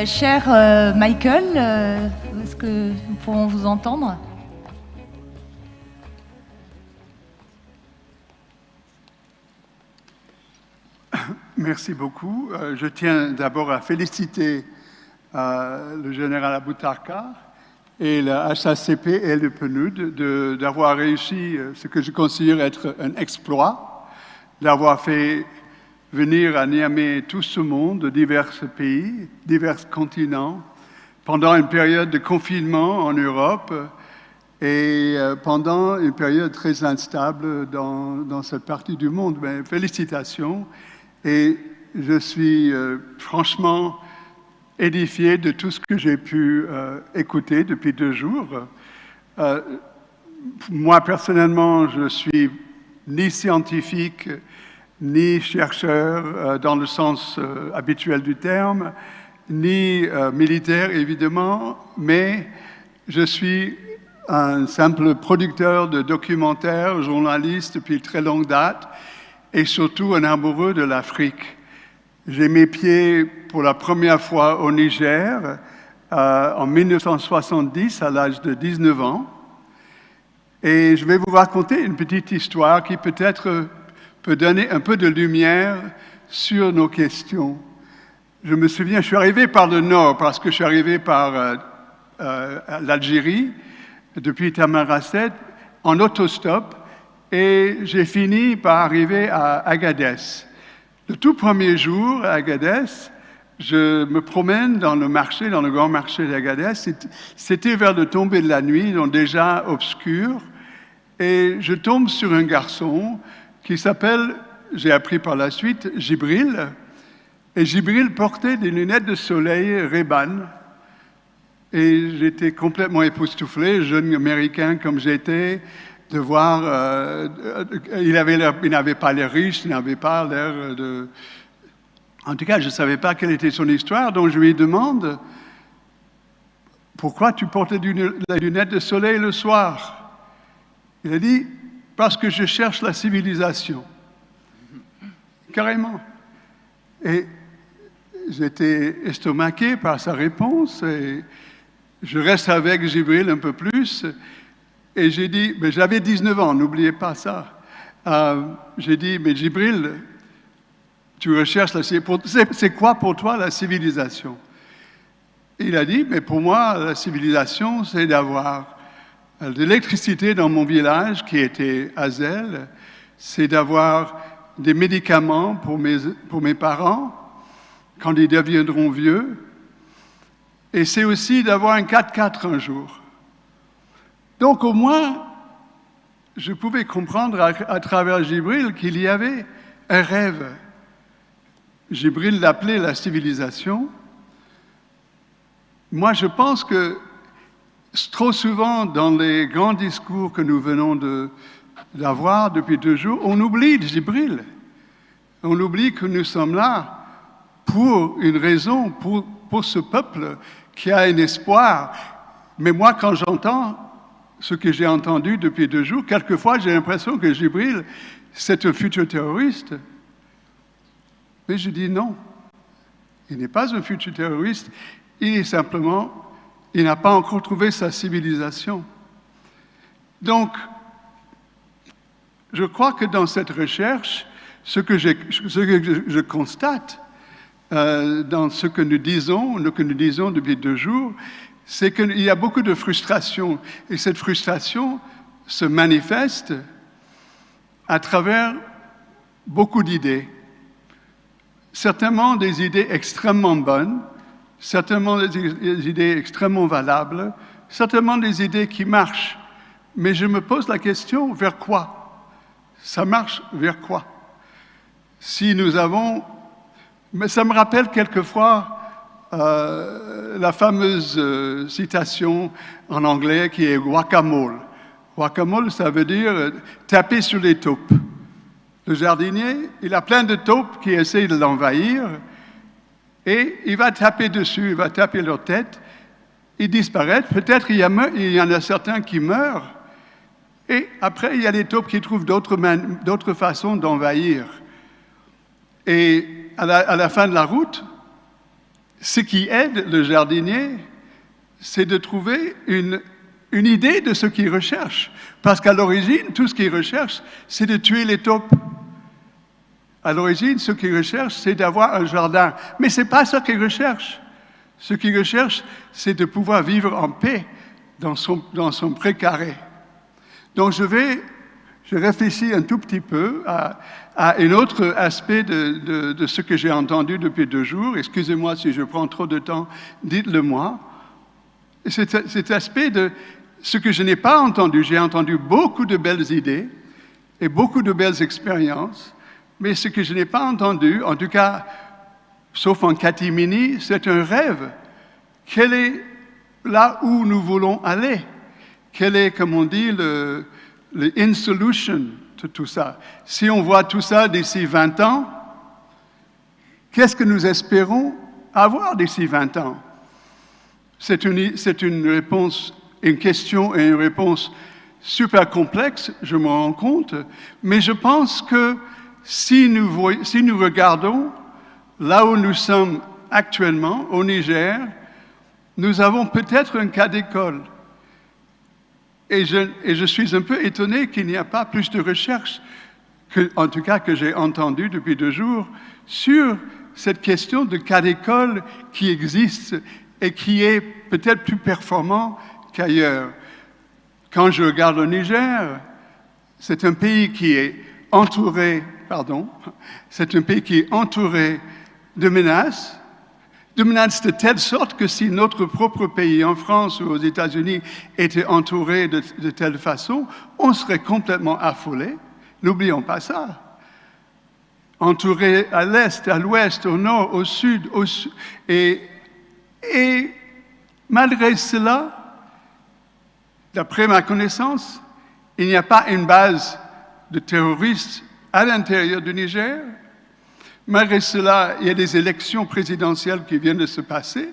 Cher Michael, est-ce que nous pourrons vous entendre? Merci beaucoup. Je tiens d'abord à féliciter le général Aboutraka et la HACP et le PNUD d'avoir réussi ce que je considère être un exploit, d'avoir fait venir à Niamey tout ce monde de divers pays, divers continents, pendant une période de confinement en Europe et pendant une période très instable dans cette partie du monde. Mais félicitations. Et je suis franchement édifié de tout ce que j'ai pu écouter depuis 2 jours. Moi, personnellement, je suis ni scientifique, ni chercheur dans le sens habituel du terme, ni militaire, évidemment, mais je suis un simple producteur de documentaires, journaliste depuis très longue date, et surtout un amoureux de l'Afrique. J'ai mis pied pour la première fois au Niger en 1970 à l'âge de 19 ans. Et je vais vous raconter une petite histoire qui peut-être peut donner un peu de lumière sur nos questions. Je me souviens, je suis arrivé par le nord parce que je suis arrivé par l'Algérie depuis Tamanrasset en autostop. Et j'ai fini par arriver à Agadez. Le tout premier jour à Agadez, je me promène dans le marché, dans le grand marché d'Agadez. C'était vers le tomber de la nuit, donc déjà obscur. Et je tombe sur un garçon qui s'appelle, j'ai appris par la suite, Jibril. Et Jibril portait des lunettes de soleil Ray-Ban. Et j'étais complètement époustouflé, jeune américain comme j'étais, de voir, il n'avait pas l'air riche, il n'avait pas l'air de... En tout cas, je ne savais pas quelle était son histoire, donc je lui demande, pourquoi tu portais des lunettes de soleil le soir? Il a dit, parce que je cherche la civilisation. Carrément. Et j'étais estomaqué par sa réponse, et je reste avec Jibril un peu plus. Et j'ai dit, mais j'avais 19 ans, n'oubliez pas ça. J'ai dit, mais Jibril, tu recherches la civilisation. C'est quoi pour toi la civilisation? Et il a dit, mais pour moi, la civilisation, c'est d'avoir de l'électricité dans mon village, qui était Azel, c'est d'avoir des médicaments pour mes parents, quand ils deviendront vieux, et c'est aussi d'avoir un 4x4 un jour. Donc au moins, je pouvais comprendre à travers Jibril qu'il y avait un rêve. Jibril l'appelait la civilisation. Moi, je pense que trop souvent, dans les grands discours que nous venons d'avoir depuis 2 jours, on oublie Jibril. On oublie que nous sommes là pour une raison, pour ce peuple qui a un espoir. Mais moi, quand j'entends ce que j'ai entendu depuis 2 jours, quelquefois j'ai l'impression que Jibril, c'est un futur terroriste. Mais je dis non, il n'est pas un futur terroriste, il est simplement, il n'a pas encore trouvé sa civilisation. Donc, je crois que dans cette recherche, ce que je constate dans ce que nous disons depuis 2 jours, c'est qu'il y a beaucoup de frustration. Et cette frustration se manifeste à travers beaucoup d'idées. Certainement des idées extrêmement bonnes, certainement des idées extrêmement valables, certainement des idées qui marchent. Mais je me pose la question, vers quoi? Ça marche vers quoi? Si nous avons... Mais ça me rappelle quelquefois la fameuse citation en anglais qui est guacamole. Guacamole, ça veut dire taper sur les taupes. Le jardinier, il a plein de taupes qui essayent de l'envahir et il va taper dessus, il va taper leur tête, ils disparaissent. Peut-être il y en a certains qui meurent et après il y a les taupes qui trouvent d'autres façons d'envahir. Et à la fin de la route, ce qui aide le jardinier, c'est de trouver une idée de ce qu'il recherche. Parce qu'à l'origine, tout ce qu'il recherche, c'est de tuer les taupes. À l'origine, ce qu'il recherche, c'est d'avoir un jardin. Mais ce n'est pas ça qu'il recherche. Ce qu'il recherche, c'est de pouvoir vivre en paix dans son précaré. Donc je réfléchis un tout petit peu à un autre aspect de ce que j'ai entendu depuis 2 jours. Excusez-moi si je prends trop de temps, dites-le moi. Cet aspect de ce que je n'ai pas entendu. J'ai entendu beaucoup de belles idées et beaucoup de belles expériences, mais ce que je n'ai pas entendu, en tout cas, sauf en catimini, c'est un rêve. Quel est là où nous voulons aller? Quel est, comme on dit, le in solution de tout ça? Si on voit tout ça d'ici 20 ans, qu'est-ce que nous espérons avoir d'ici 20 ans? C'est une réponse, une question et une réponse super complexe, je me rends compte, mais je pense que si nous regardons là où nous sommes actuellement, au Niger, nous avons peut-être un cas d'école. Et je suis un peu étonné qu'il n'y a pas plus de recherches, en tout cas que j'ai entendu depuis 2 jours, sur cette question de cas d'école qui existe et qui est peut-être plus performant qu'ailleurs. Quand je regarde le Niger, c'est un pays qui est entouré de menaces de telle sorte que si notre propre pays, en France ou aux États-Unis, était entouré de telle façon, on serait complètement affolé. N'oublions pas ça. Entouré à l'est, à l'ouest, au nord, au sud, et malgré cela, d'après ma connaissance, il n'y a pas une base de terroristes à l'intérieur du Niger. Malgré cela, il y a des élections présidentielles qui viennent de se passer.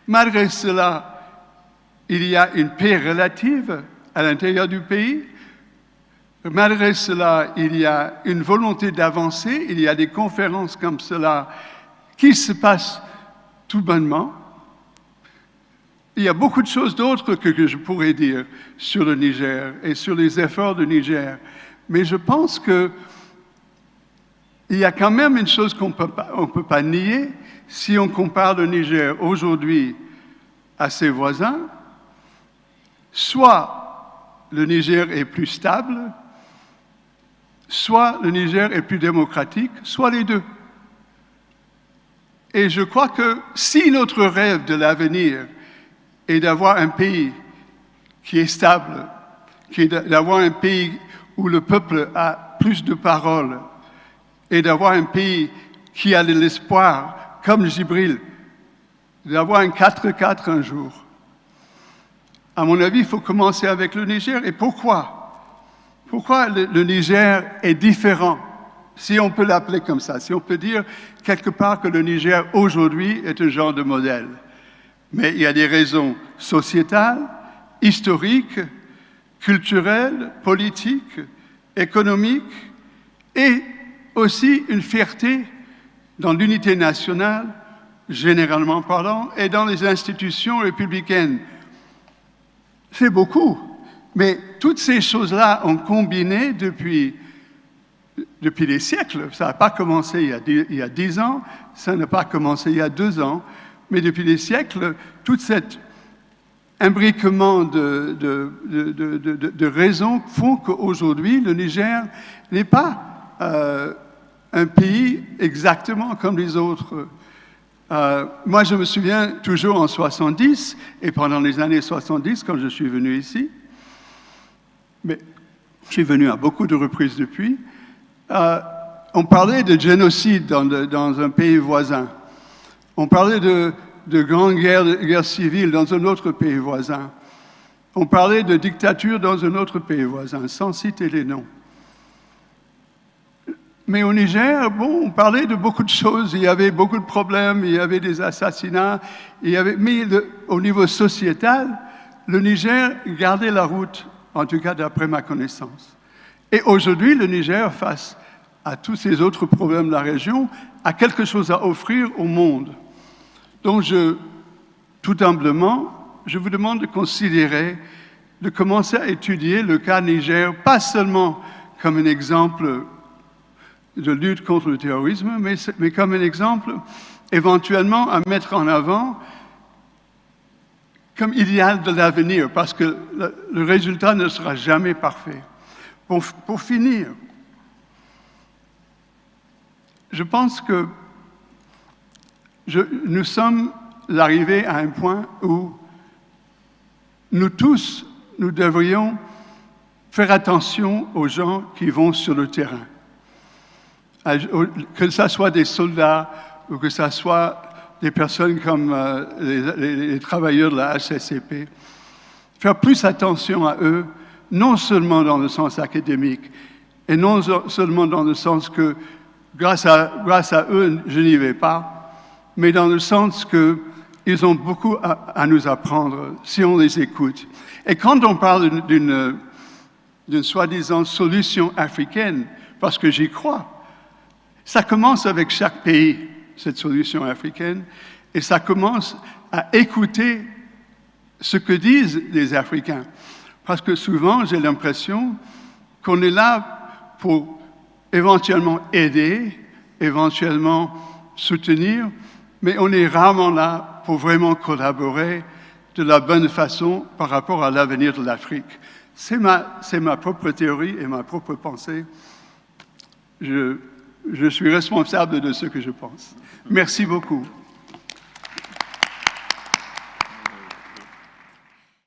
Malgré cela, il y a une paix relative à l'intérieur du pays. Malgré cela, il y a une volonté d'avancer. Il y a des conférences comme cela qui se passent tout bonnement. Il y a beaucoup de choses d'autres que je pourrais dire sur le Niger et sur les efforts du Niger. Mais je pense que il y a quand même une chose qu'on ne peut pas nier. Si on compare le Niger aujourd'hui à ses voisins, soit le Niger est plus stable, soit le Niger est plus démocratique, soit les deux. Et je crois que si notre rêve de l'avenir est d'avoir un pays qui est stable, d'avoir un pays où le peuple a plus de parole, et d'avoir un pays qui a de l'espoir, comme Djibril, d'avoir un 4-4 un jour. À mon avis, il faut commencer avec le Niger. Et pourquoi? Pourquoi le Niger est différent, si on peut l'appeler comme ça, si on peut dire quelque part que le Niger aujourd'hui est un genre de modèle. Mais il y a des raisons sociétales, historiques, culturelles, politiques, économiques et aussi une fierté dans l'unité nationale, généralement parlant, et dans les institutions républicaines. C'est beaucoup, mais toutes ces choses-là ont combiné depuis des siècles. Ça n'a pas commencé il y a 10 ans, ça n'a pas commencé il y a 2 ans, mais depuis des siècles, tout cet imbriquement de raisons font qu'aujourd'hui, le Niger n'est pas un pays exactement comme les autres. Moi, je me souviens toujours en 70, et pendant les années 70, quand je suis venu ici, mais je suis venu à beaucoup de reprises depuis, on parlait de génocide dans un pays voisin. On parlait de grandes guerres civiles dans un autre pays voisin. On parlait de dictature dans un autre pays voisin, sans citer les noms. Mais au Niger, on parlait de beaucoup de choses. Il y avait beaucoup de problèmes, il y avait des assassinats. Mais au niveau sociétal, le Niger gardait la route, en tout cas d'après ma connaissance. Et aujourd'hui, le Niger, face à tous ces autres problèmes de la région, a quelque chose à offrir au monde. Donc, tout humblement, je vous demande de considérer, de commencer à étudier le cas Niger, pas seulement comme un exemple de lutte contre le terrorisme, mais comme un exemple éventuellement à mettre en avant comme idéal de l'avenir, parce que le résultat ne sera jamais parfait. Pour finir, je pense que nous sommes arrivés à un point où nous tous, nous devrions faire attention aux gens qui vont sur le terrain. Que ce soit des soldats ou que ce soit des personnes comme les travailleurs de la HCCP, faire plus attention à eux, non seulement dans le sens académique, et non seulement dans le sens que grâce à eux, je n'y vais pas, mais dans le sens qu'ils ont beaucoup à nous apprendre si on les écoute. Et quand on parle d'une soi-disant solution africaine, parce que j'y crois, ça commence avec chaque pays, cette solution africaine, et ça commence à écouter ce que disent les Africains. Parce que souvent, j'ai l'impression qu'on est là pour éventuellement aider, éventuellement soutenir, mais on est rarement là pour vraiment collaborer de la bonne façon par rapport à l'avenir de l'Afrique. C'est ma propre théorie et ma propre pensée. Je suis responsable de ce que je pense. Merci beaucoup.